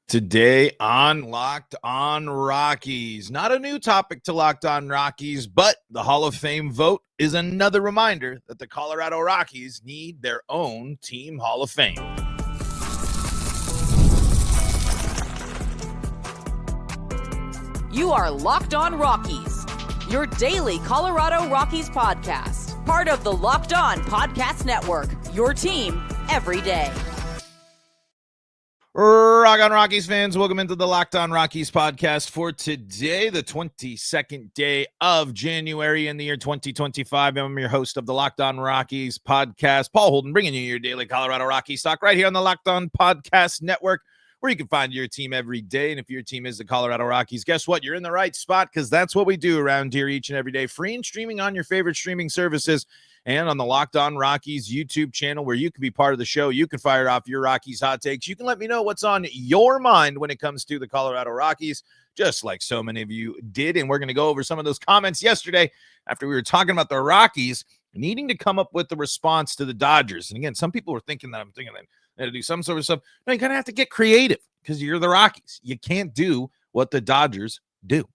Today on Locked On Rockies, not a new topic to Locked On Rockies, but the Hall of Fame vote is another reminder that the Colorado Rockies need their own team Hall of Fame. You are Locked On Rockies, your daily Colorado Rockies podcast, part of the Locked On Podcast Network, your team every day. Rock on Rockies fans, welcome into the Locked On Rockies podcast for today, the 22nd day of January in the year 2025. I'm your host of the Locked On Rockies podcast, Paul Holden, bringing you your daily Colorado Rockies talk right here on the Locked On Podcast Network, where you can find your team every day. And if your team is the Colorado Rockies, guess what? You're in the right spot, because that's what we do around here each and every day, free and streaming on your favorite streaming services and on the Locked On Rockies YouTube channel, where you can be part of the show. You can fire off your Rockies hot takes. You can let me know what's on your mind when it comes to the Colorado Rockies, just like so many of you did. And we're going to go over some of those comments yesterday after we were talking about the Rockies needing to come up with the response to the Dodgers. And again, some people were thinking that I'm thinking that they had to do some sort of stuff. No, you kind of have to get creative because you're the Rockies. You can't do what the Dodgers do.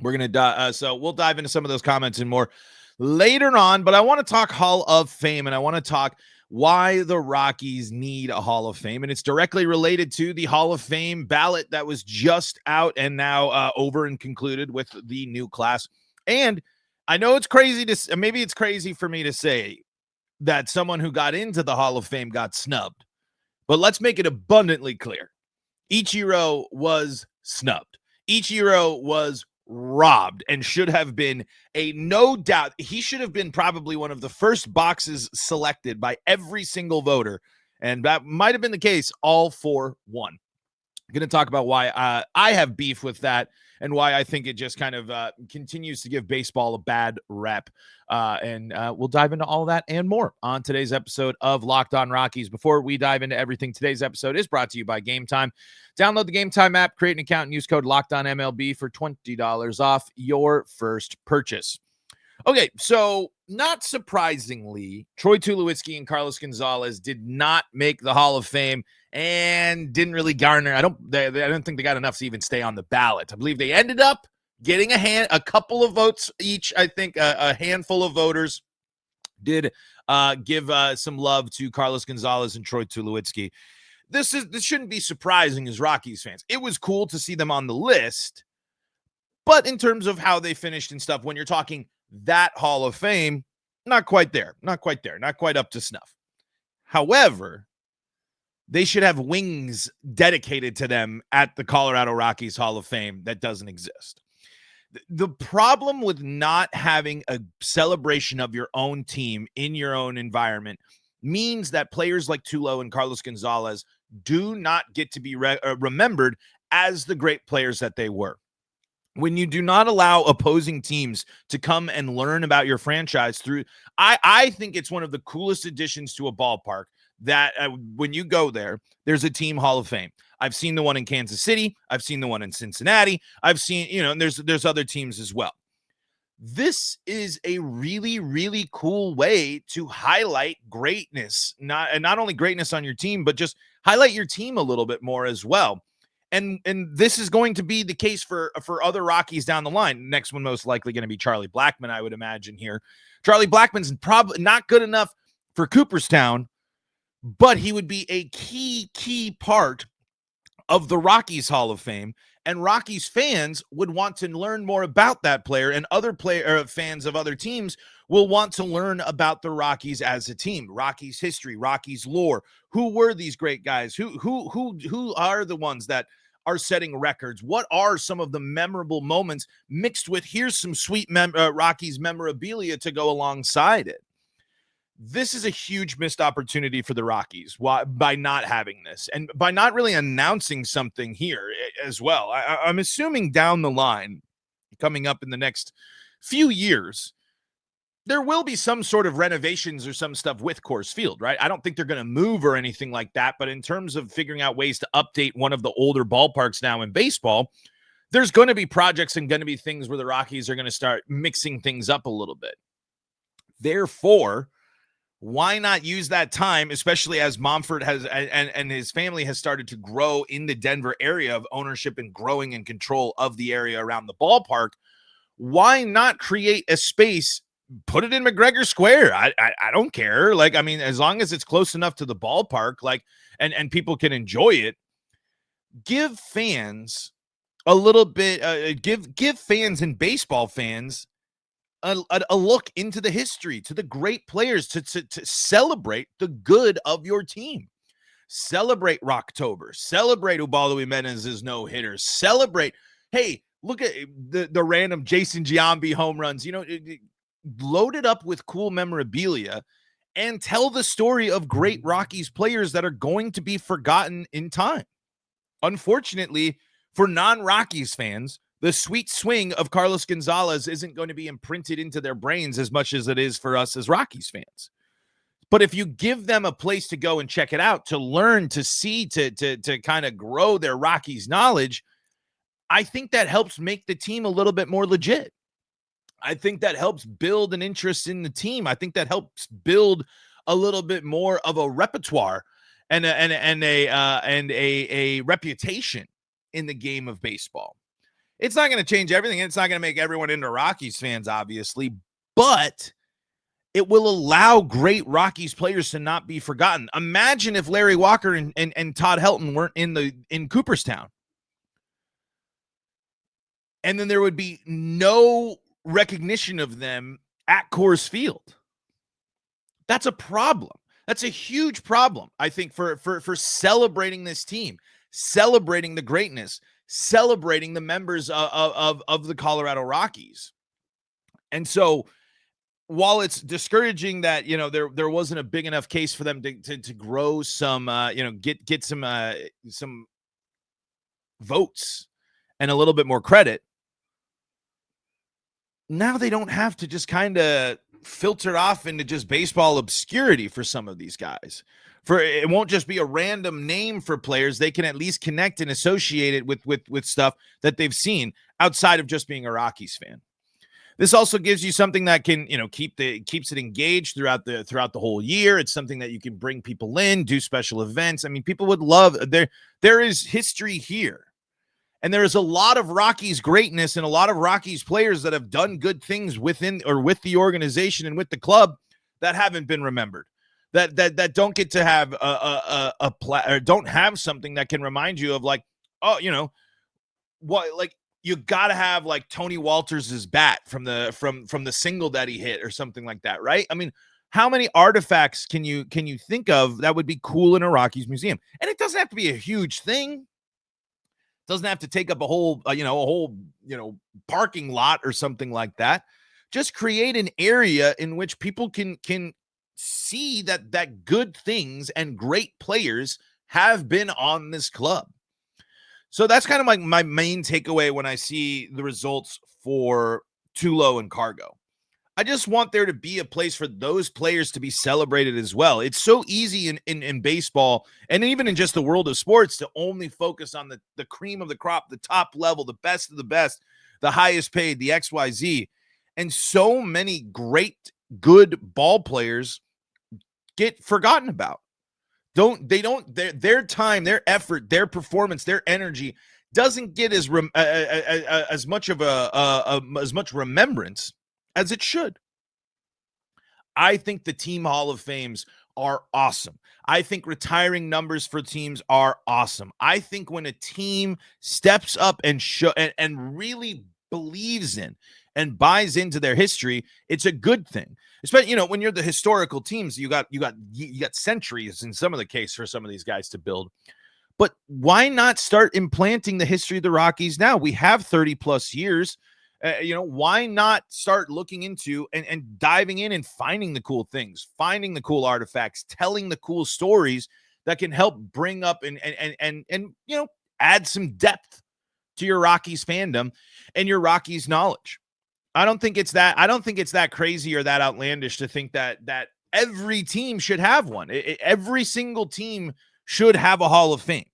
We're going to so we'll dive into some of those comments and more later on, but I want to talk Hall of Fame, and I want to talk why the Rockies need a Hall of Fame, and it's directly related to the Hall of Fame ballot that was just out and now over and concluded with the new class. And I know it's crazy maybe it's crazy for me to say that someone who got into the Hall of Fame got snubbed, but let's make it abundantly clear. Ichiro was snubbed. Ichiro was robbed and should have been no doubt. He should have been probably one of the first boxes selected by every single voter. And that might have been the case all for one. I'm going to talk about why I have beef with that and why I think it just kind of continues to give baseball a bad rep. And we'll dive into all that and more on today's episode of Locked On Rockies. Before we dive into everything, today's episode is brought to you by Gametime. Download the Gametime app, create an account, and use code LOCKEDONMLB for $20 off your first purchase. Okay, so not surprisingly, Troy Tulowitzki and Carlos Gonzalez did not make the Hall of Fame and didn't really garner. I don't think they got enough to even stay on the ballot. I believe they ended up getting a couple of votes each. I think a handful of voters did give some love to Carlos Gonzalez and Troy Tulowitzki. This shouldn't be surprising as Rockies fans. It was cool to see them on the list, but in terms of how they finished and stuff, when you're talking that Hall of Fame, not quite there, not quite up to snuff. However, they should have wings dedicated to them at the Colorado Rockies Hall of Fame that doesn't exist. The problem with not having a celebration of your own team in your own environment means that players like Tulo and Carlos Gonzalez do not get to be remembered as the great players that they were. When you do not allow opposing teams to come and learn about your franchise through, I think it's one of the coolest additions to a ballpark that when you go there, there's a team Hall of Fame. I've seen the one in Kansas City. I've seen the one in Cincinnati. I've seen, and there's other teams as well. This is a really, really cool way to highlight greatness, not only greatness on your team, but just highlight your team a little bit more as well. And this is going to be the case for other Rockies down the line. Next one most likely going to be Charlie Blackmon, I would imagine here. Charlie Blackmon's probably not good enough for Cooperstown, but he would be a key part of the Rockies Hall of Fame, and Rockies fans would want to learn more about that player, and other fans of other teams will want to learn about the Rockies as a team, Rockies history, Rockies lore. Who were these great guys? Who are the ones that are setting records? What are some of the memorable moments mixed with here's some sweet Rockies memorabilia to go alongside it? This is a huge missed opportunity for the Rockies by not having this and by not really announcing something here as well. I'm assuming down the line, coming up in the next few years, there will be some sort of renovations or some stuff with Coors Field, right? I don't think they're going to move or anything like that. But in terms of figuring out ways to update one of the older ballparks now in baseball, there's going to be projects and going to be things where the Rockies are going to start mixing things up a little bit. Therefore, Why not use that time, especially as Momford has and his family has started to grow in the Denver area of ownership and growing in control of the area around the ballpark? Why not create a space, put it in McGregor Square? I don't care. Like, I mean, as long as it's close enough to the ballpark, like, and people can enjoy it, give fans a little bit, give fans and baseball fans a look into the history, to the great players, to celebrate the good of your team. Celebrate Rocktober. Celebrate Ubaldo Jimenez's no-hitters. Celebrate, hey, look at the random Jason Giambi home runs. You know, load it up with cool memorabilia and tell the story of great Rockies players that are going to be forgotten in time. Unfortunately, for non-Rockies fans, the sweet swing of Carlos Gonzalez isn't going to be imprinted into their brains as much as it is for us as Rockies fans. But if you give them a place to go and check it out, to learn, to see, to kind of grow their Rockies knowledge, I think that helps make the team a little bit more legit. I think that helps build an interest in the team. I think that helps build a little bit more of a repertoire and a reputation in the game of baseball. It's not going to change everything. It's not going to make everyone into Rockies fans, obviously, but it will allow great Rockies players to not be forgotten. Imagine if Larry Walker and Todd Helton weren't in Cooperstown. And then there would be no recognition of them at Coors Field. That's a problem. That's a huge problem, I think, for celebrating this team, celebrating the greatness, celebrating the members of the Colorado Rockies. And so while it's discouraging that, you know, there wasn't a big enough case for them to grow some, get some votes and a little bit more credit, now they don't have to just kind of filter off into just baseball obscurity for some of these guys. For it won't just be a random name for players. They can at least connect and associate it with stuff that they've seen outside of just being a Rockies fan. This also gives you something that can, you know, keeps it engaged throughout the whole year. It's something that you can bring people in, do special events. I mean, people would love there is history here. And there is a lot of Rockies greatness and a lot of Rockies players that have done good things within or with the organization and with the club that haven't been remembered. That don't get to have or don't have something that can remind you of, like, oh, you know, what, like, you got to have like Tony Walters's bat from the single that he hit or something like that, right? I mean, how many artifacts can you think of that would be cool in a Rockies museum? And it doesn't have to be a huge thing. It doesn't have to take up a whole parking lot or something like that. Just create an area in which people can see that good things and great players have been on this club. So that's kind of like my main takeaway when I see the results for Tulo and CarGo. I just want there to be a place for those players to be celebrated as well. It's so easy in baseball and even in just the world of sports to only focus on the cream of the crop, the top level, the best of the best, the highest paid, the XYZ. And so many great, good ball players get forgotten about. Their time, their effort, their performance, their energy doesn't get as much remembrance as it should. I think the team Hall of Fames are awesome. I think retiring numbers for teams are awesome. I think when a team steps up and really believes in and buys into their history, it's a good thing. Especially, you know, when you're the historical teams, you got centuries in some of the case for some of these guys to build. But why not start implanting the history of the Rockies now? We have 30 plus years. Why not start looking into and diving in and finding the cool things, finding the cool artifacts, telling the cool stories that can help bring up and add some depth to your Rockies fandom and your Rockies knowledge. I don't think it's that crazy or that outlandish to think that every team should have one. Every single team should have a Hall of Fame.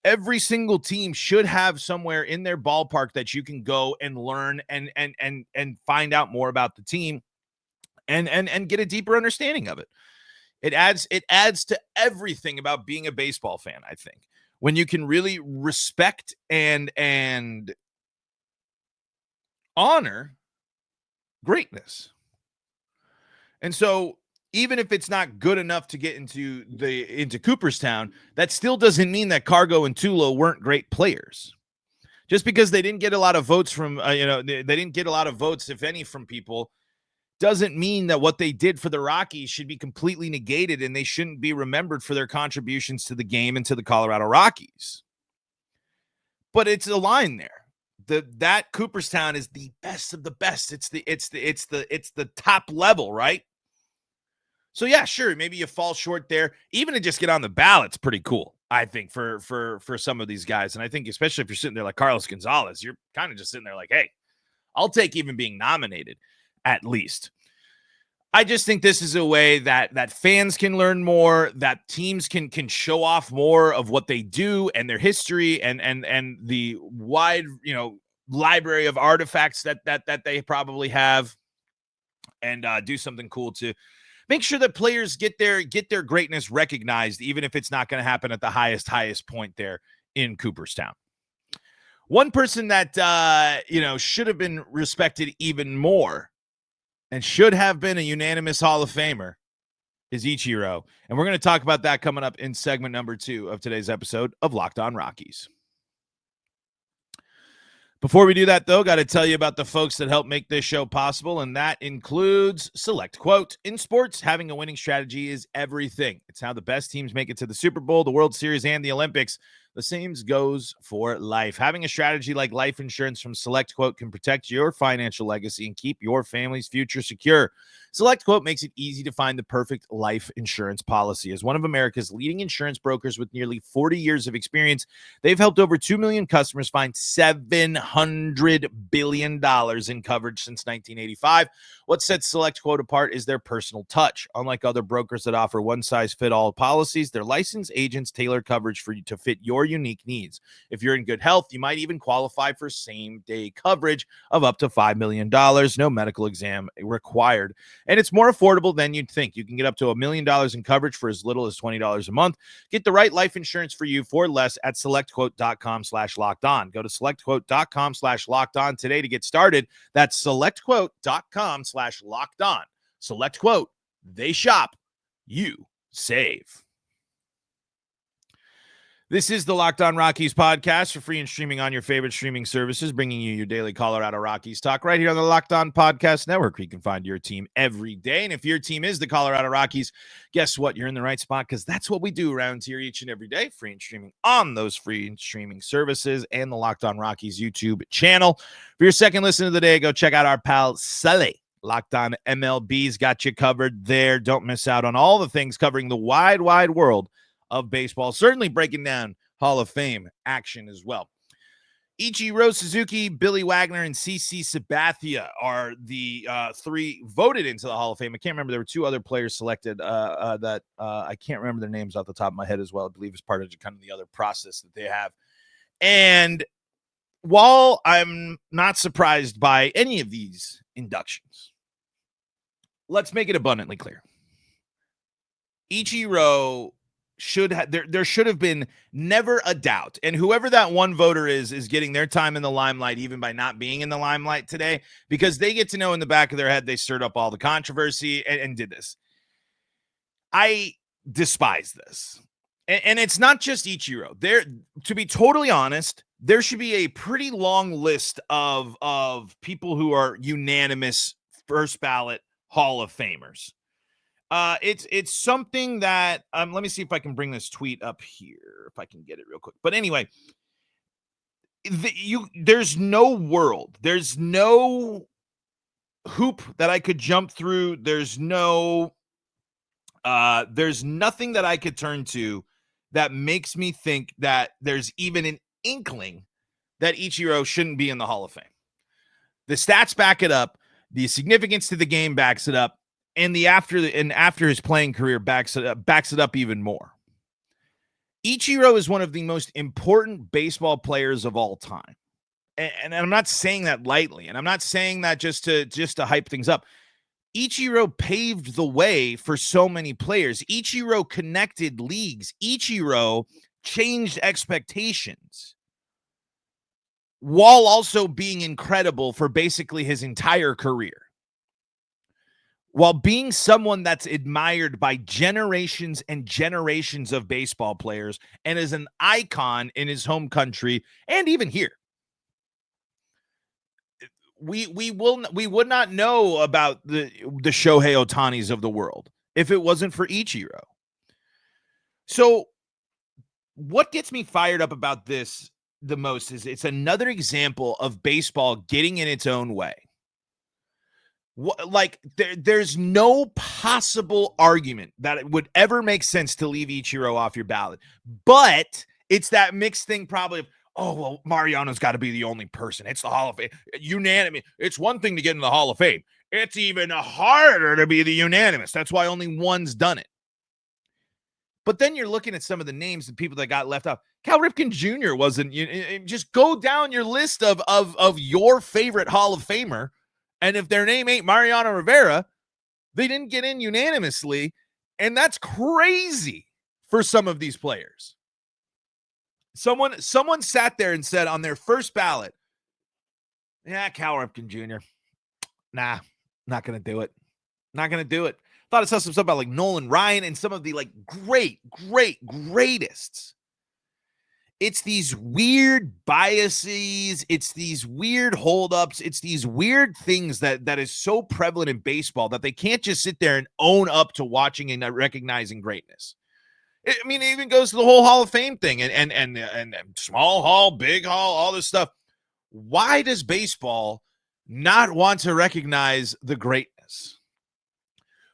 Every single team should have somewhere in their ballpark that you can go and learn and find out more about the team and get a deeper understanding of it. It adds to everything about being a baseball fan, I think. When you can really respect and honor greatness. And so even if it's not good enough to get into Cooperstown, that still doesn't mean that CarGo and Tulo weren't great players. Just because they didn't get a lot of votes from, they didn't get a lot of votes, if any, from people, doesn't mean that what they did for the Rockies should be completely negated and they shouldn't be remembered for their contributions to the game and to the Colorado Rockies. But it's a line there. That Cooperstown is the best of the best. It's the top level, right? So yeah, sure, maybe you fall short there. Even to just get on the ballot's pretty cool, I think, for some of these guys. And I think especially if you're sitting there like Carlos Gonzalez, you're kind of just sitting there like, hey, I'll take even being nominated at least. I just think this is a way that fans can learn more, that teams can show off more of what they do and their history and the wide, library of artifacts that they probably have, and do something cool to make sure that players get their greatness recognized, even if it's not going to happen at the highest point there in Cooperstown. One person that should have been respected even more and should have been a unanimous Hall of Famer is Ichiro. And we're going to talk about that coming up in segment number 2 of today's episode of Locked On Rockies. Before we do that, though, got to tell you about the folks that help make this show possible, and that includes SelectQuote. In sports, having a winning strategy is everything. It's how the best teams make it to the Super Bowl, the World Series, and the Olympics. The same goes for life. Having a strategy like life insurance from SelectQuote can protect your financial legacy and keep your family's future secure. SelectQuote makes it easy to find the perfect life insurance policy. As one of America's leading insurance brokers with nearly 40 years of experience, they've helped over 2 million customers find $700 billion in coverage since 1985. What sets SelectQuote apart is their personal touch. Unlike other brokers that offer one-size-fits-all policies, their licensed agents tailor coverage for you to fit your unique needs. If you're in good health, you might even qualify for same-day coverage of up to $5 million. No medical exam required. And it's more affordable than you'd think. You can get up to $1 million in coverage for as little as $20 a month. Get the right life insurance for you for less at SelectQuote.com/locked-on. Go to SelectQuote.com/locked-on today to get started. That's SelectQuote.com/locked-on. SelectQuote. They shop. You save. This is the Locked On Rockies podcast for free and streaming on your favorite streaming services, bringing you your daily Colorado Rockies talk right here on the Locked On Podcast Network, where you can find your team every day. And if your team is the Colorado Rockies, guess what? You're in the right spot, because that's what we do around here each and every day, free and streaming on those free and streaming services and the Locked On Rockies YouTube channel. For your second listen of the day, go check out our pal Sully. Locked On MLB's got you covered there. Don't miss out on all the things covering the wide world of baseball, certainly breaking down Hall of Fame action as well. Ichiro Suzuki, Billy Wagner, and CC Sabathia are the 3 voted into the Hall of Fame. I can't remember. There were 2 other players selected that I can't remember their names off the top of my head as well. I believe it's part of kind of the other process that they have. And while I'm not surprised by any of these inductions, let's make it abundantly clear. Ichiro there should have been never a doubt. And whoever that one voter is getting their time in the limelight, even by not being in the limelight today, because they get to know in the back of their head they stirred up all the controversy and did this. I despise this. And it's not just Ichiro. To be totally honest, there should be a pretty long list of people who are unanimous first ballot Hall of Famers. It's something that let me see if I can bring this tweet up here, if I can get it real quick. But anyway, there's no world, there's no hoop that I could jump through. There's nothing that I could turn to that makes me think that there's even an inkling that Ichiro shouldn't be in the Hall of Fame. The stats back it up. The significance to the game backs it up. And after his playing career backs it up even more. Ichiro is one of the most important baseball players of all time. And I'm not saying that lightly, and I'm not saying that just to hype things up. Ichiro paved the way for so many players. Ichiro connected leagues. Ichiro changed expectations while also being incredible for basically his entire career. While being someone that's admired by generations and generations of baseball players and is an icon in his home country and even here. We would not know about the Shohei Ohtanis of the world if it wasn't for Ichiro. So what gets me fired up about this the most is it's another example of baseball getting in its own way. There's no possible argument that it would ever make sense to leave Ichiro off your ballot, but it's that mixed thing probably of, oh, well, Mariano's got to be the only person. It's the Hall of Fame. Unanimous. It's one thing to get in the Hall of Fame. It's even harder to be the unanimous. That's why only one's done it. But then you're looking at some of the names of people that got left off. Cal Ripken Jr. wasn't. Just go down your list of your favorite Hall of Famer. And if their name ain't Mariano Rivera, they didn't get in unanimously. And that's crazy for some of these players. Someone sat there and said on their first ballot, yeah, Cal Ripken Jr. Nah, not going to do it. Not going to do it. Thought I saw some stuff about like Nolan Ryan and some of the like greatest. It's these weird biases. It's these weird holdups. It's these weird things that is so prevalent in baseball that they can't just sit there and own up to watching and recognizing greatness. I mean, it even goes to the whole Hall of Fame thing and small hall, big hall, all this stuff. Why does baseball not want to recognize the greatness?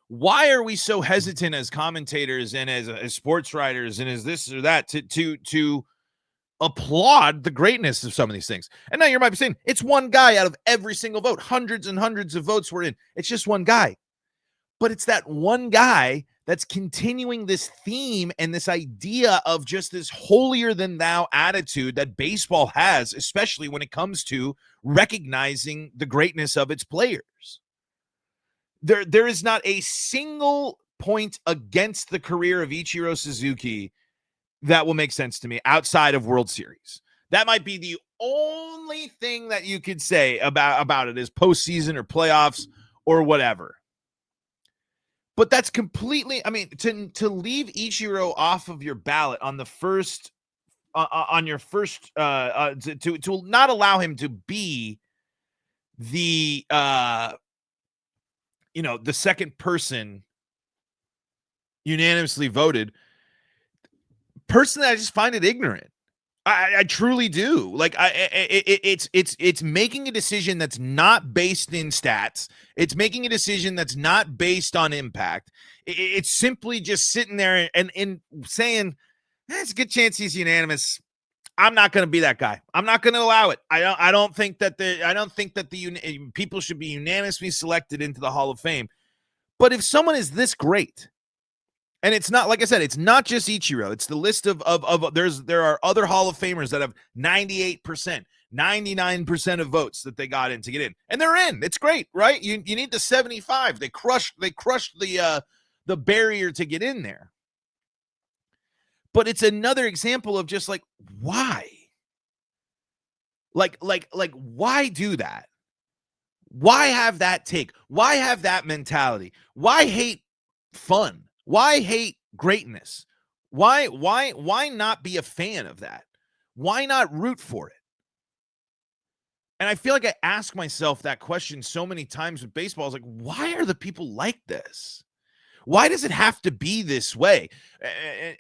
Why are we so hesitant as commentators and as sports writers and as this or that to applaud the greatness of some of these things? And now you might be saying it's one guy out of every single vote. Hundreds and hundreds of votes were in. It's just one guy. But it's that one guy that's continuing this theme and this idea of just this holier than thou attitude that baseball has, especially when it comes to recognizing the greatness of its players. There is not a single point against the career of Ichiro Suzuki that will make sense to me outside of World Series. That might be the only thing that you could say about it is postseason or playoffs or whatever. But that's completely, I mean, to leave Ichiro off of your ballot on the first, on your first, to not allow him to be the, the second person unanimously voted. Personally, I just find it ignorant. I truly do. Like it's making a decision that's not based in stats. It's making a decision that's not based on impact. It's simply just sitting there and saying, "There's a good chance he's unanimous. I'm not going to be that guy. I'm not going to allow it. I don't think that the people should be unanimously selected into the Hall of Fame. But if someone is this great, and it's not, like I said, it's not just Ichiro. It's the list of there are other Hall of Famers that have 98%, 99% of votes that they got in to get in. And they're in. It's great, right? You need the 75. They crushed the barrier to get in there. But it's another example of just like, why? Like why do that? Why have that take? Why have that mentality? Why hate fun? Why hate greatness? Why not be a fan of that? Why not root for it? And I feel like I ask myself that question so many times with baseball. I was like, why are the people like this? Why does it have to be this way?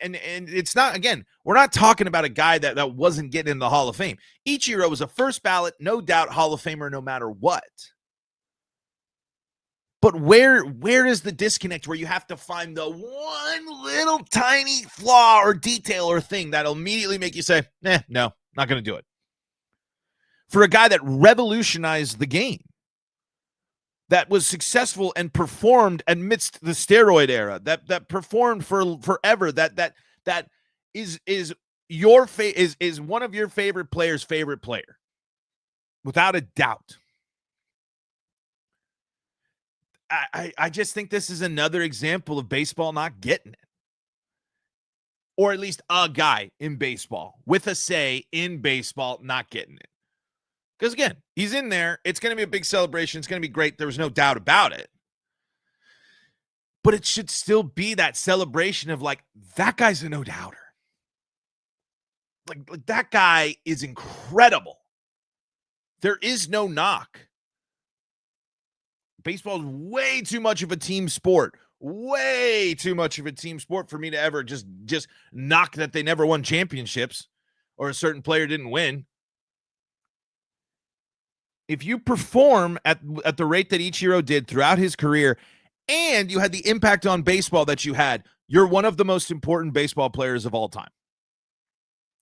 And it's not, again, we're not talking about a guy that wasn't getting in the Hall of Fame. Ichiro was a first ballot, no doubt Hall of Famer no matter what. But where is the disconnect where you have to find the one little tiny flaw or detail or thing that'll immediately make you say, no, not going to do it. For a guy that revolutionized the game, that was successful and performed amidst the steroid era, that performed for forever, that is one of your favorite players' favorite player, without a doubt. I just think this is another example of baseball not getting it. Or at least a guy in baseball with a say in baseball not getting it. Because again, he's in there. It's going to be a big celebration. It's going to be great. There was no doubt about it. But it should still be that celebration of like, that guy's a no-doubter. Like that guy is incredible. There is no knock. Baseball is way too much of a team sport. Way too much of a team sport for me to ever just knock that they never won championships or a certain player didn't win. If you perform at the rate that Ichiro did throughout his career and you had the impact on baseball that you had, you're one of the most important baseball players of all time.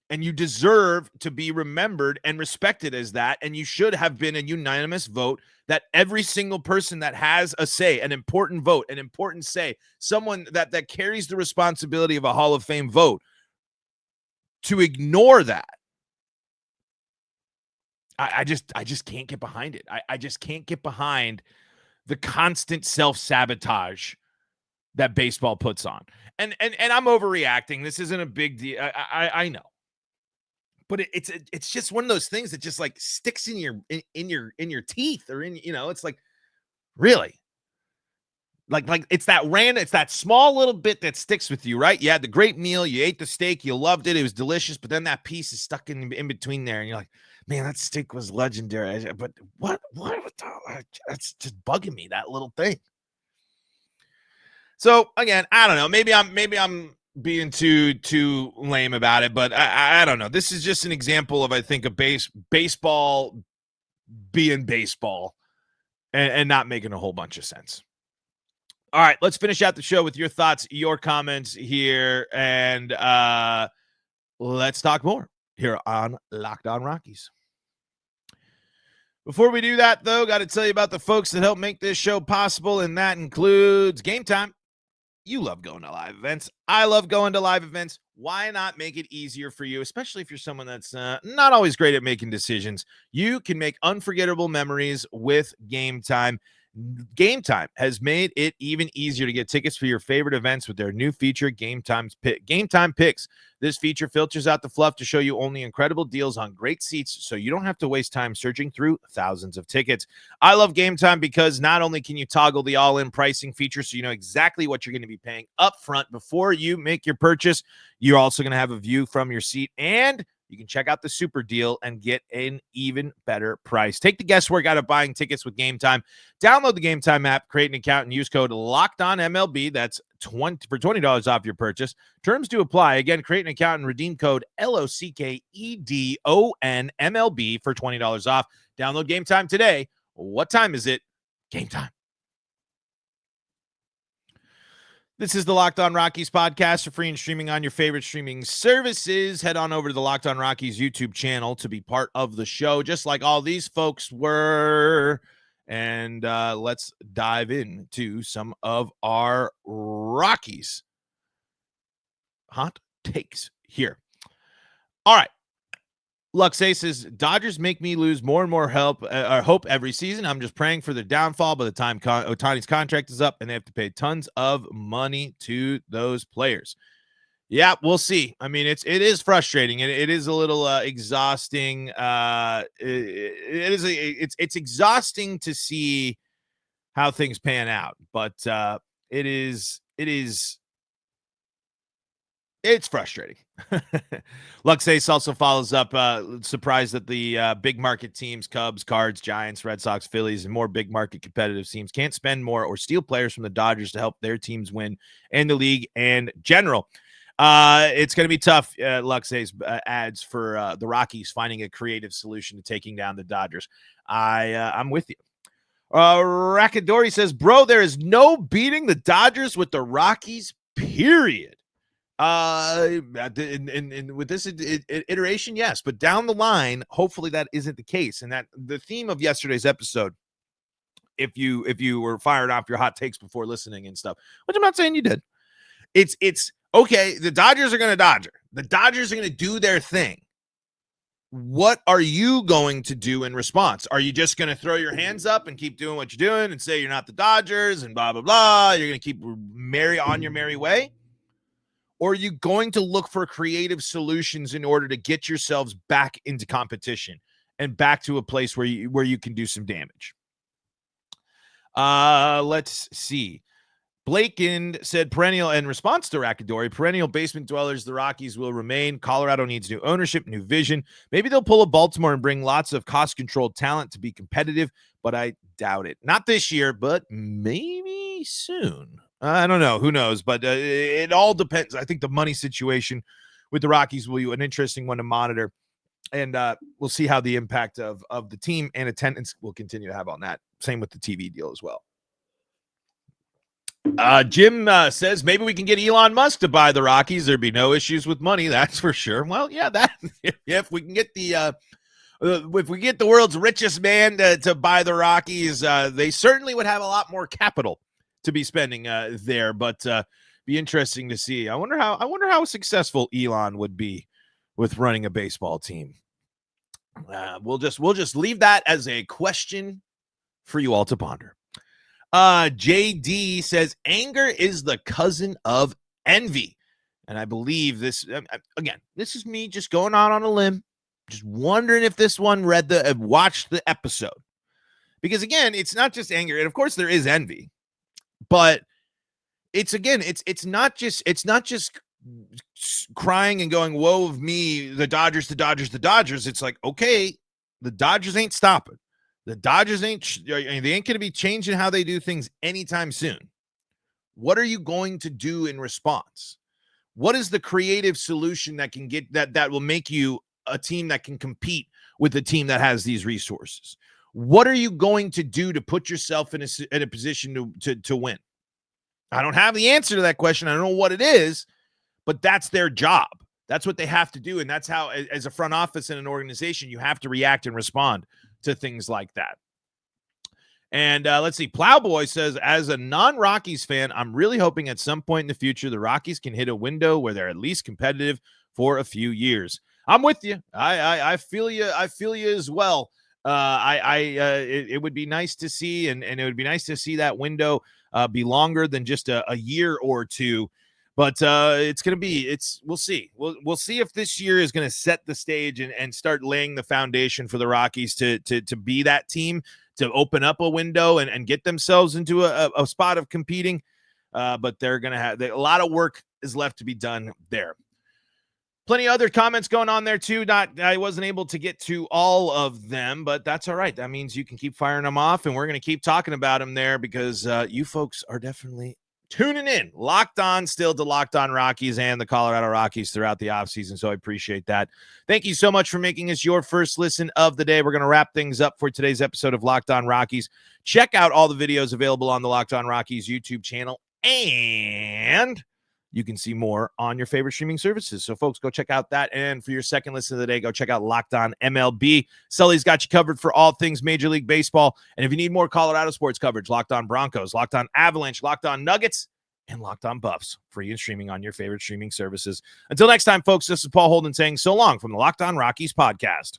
And you deserve to be remembered and respected as that. And you should have been a unanimous vote that every single person that has a say, an important vote, an important say, someone that carries the responsibility of a Hall of Fame vote, to ignore that. I just can't get behind it. I just can't get behind the constant self-sabotage that baseball puts on. And I'm overreacting. This isn't a big deal. I know. But it's just one of those things that just like sticks in your teeth or in, it's like, really? Like it's that small little bit that sticks with you, right? You had the great meal, you ate the steak, you loved it, it was delicious, but then that piece is stuck in between there, and you're like, man, that steak was legendary. But what that's just bugging me, that little thing. So again, I don't know. Maybe I'm being too lame about it, but I don't know. This is just an example of, I think, a baseball being baseball and not making a whole bunch of sense. All right, let's finish out the show with your thoughts, your comments here, and let's talk more here on Locked On Rockies. Before we do that, though, got to tell you about the folks that help make this show possible, and that includes Gametime. You love going to live events. I love going to live events. Why not make it easier for you, especially if you're someone that's not always great at making decisions? You can make unforgettable memories with Gametime. Gametime has made it even easier to get tickets for your favorite events with their new feature, Gametime Picks. This feature filters out the fluff to show you only incredible deals on great seats, so you don't have to waste time searching through thousands of tickets. I love Gametime because not only can you toggle the all-in pricing feature so you know exactly what you're going to be paying up front before you make your purchase, you're also going to have a view from your seat, and you can check out the super deal and get an even better price. Take the guesswork out of buying tickets with Gametime. Download the Gametime app, create an account, and use code LOCKEDONMLB. That's $20 off your purchase. Terms do apply. Again, create an account and redeem code LOCKEDONMLB for $20 off. Download Gametime today. What time is it? Gametime. This is the Locked On Rockies podcast for free and streaming on your favorite streaming services. Head on over to the Locked On Rockies YouTube channel to be part of the show, just like all these folks were. And let's dive into some of our Rockies hot takes here. All right. Luxay says, Dodgers make me lose more and more hope every season. I'm just praying for their downfall by the time Ohtani's contract is up and they have to pay tons of money to those players. Yeah, we'll see. I mean, it is frustrating. It is a little exhausting. It's exhausting to see how things pan out, but it's frustrating. Luxace also follows up, surprised that the big market teams, Cubs, Cards, Giants, Red Sox, Phillies, and more big market competitive teams can't spend more or steal players from the Dodgers to help their teams win in the league and general. It's going to be tough, Luxace adds, for the Rockies finding a creative solution to taking down the Dodgers. I'm with you. Rakadori says, bro, there is no beating the Dodgers with the Rockies, period. With this iteration, yes, but down the line, hopefully that isn't the case. And that the theme of yesterday's episode, if you were firing off your hot takes before listening and stuff, which I'm not saying you did, it's okay. The Dodgers are going to Dodger. The Dodgers are going to do their thing. what are you going to do in response? Are you just going to throw your hands up and keep doing what you're doing and say you're not the Dodgers and blah, blah, blah? You're going to keep on your merry way? Or are you going to look for creative solutions in order to get yourselves back into competition and back to a place where you can do some damage? Let's see. Blaken said perennial in response to Rackadori, perennial basement dwellers, the Rockies will remain. Colorado needs new ownership, new vision. Maybe they'll pull a Baltimore and bring lots of cost-controlled talent to be competitive, but I doubt it. Not this year, but maybe soon. I don't know. Who knows? But it all depends. I think the money situation with the Rockies will be an interesting one to monitor. And we'll see how the impact of the team and attendance will continue to have on that. Same with the TV deal as well. Jim says maybe we can get Elon Musk to buy the Rockies. There'd be no issues with money, that's for sure. Well, yeah, that if we can get if we get the world's richest man to buy the Rockies, they certainly would have a lot more capital to be spending there. But be interesting to see. I wonder how successful Elon would be with running a baseball team. We'll just leave that as a question for you all to ponder. JD says anger is the cousin of envy. And I believe this, again, this is me just going out on a limb, just wondering if this one watched the episode. Because again, it's not just anger. And of course there is envy, but it's not just crying and going, woe of me, the Dodgers. It's like, okay, the Dodgers ain't stopping. The Dodgers they ain't going to be changing how they do things anytime soon. What are you going to do in response? What is the creative solution that can get that will make you a team that can compete with a team that has these resources? What are you going to do to put yourself in a position to win? I don't have the answer to that question. I don't know what it is, but that's their job. That's what they have to do. And that's how, as a front office in an organization, you have to react and respond to things like that. And let's see. Plowboy says, as a non-Rockies fan, I'm really hoping at some point in the future the Rockies can hit a window where they're at least competitive for a few years. I'm with you. I feel you. I feel you as well. It would be nice to see, and it would be nice to see that window be longer than just a year or two. But it's going to be, we'll see. We'll see if this year is going to set the stage and start laying the foundation for the Rockies to be that team, to open up a window and get themselves into a spot of competing. But they're going to have a lot of work is left to be done there. Plenty of other comments going on there too. I wasn't able to get to all of them, but that's all right. That means you can keep firing them off, and we're going to keep talking about them there because you folks are definitely tuning in, locked on still to Locked On Rockies and the Colorado Rockies throughout the offseason. So I appreciate that. Thank you so much for making us your first listen of the day. We're going to wrap things up for today's episode of Locked On Rockies. Check out all the videos available on the Locked On Rockies YouTube channel, and you can see more on your favorite streaming services. So folks, go check out that. And for your second listen of the day, go check out Locked On MLB. Sully's got you covered for all things Major League Baseball. And if you need more Colorado sports coverage, Locked On Broncos, Locked On Avalanche, Locked On Nuggets, and Locked On Buffs, free and streaming on your favorite streaming services. Until next time, folks, this is Paul Holden saying so long from the Locked On Rockies podcast.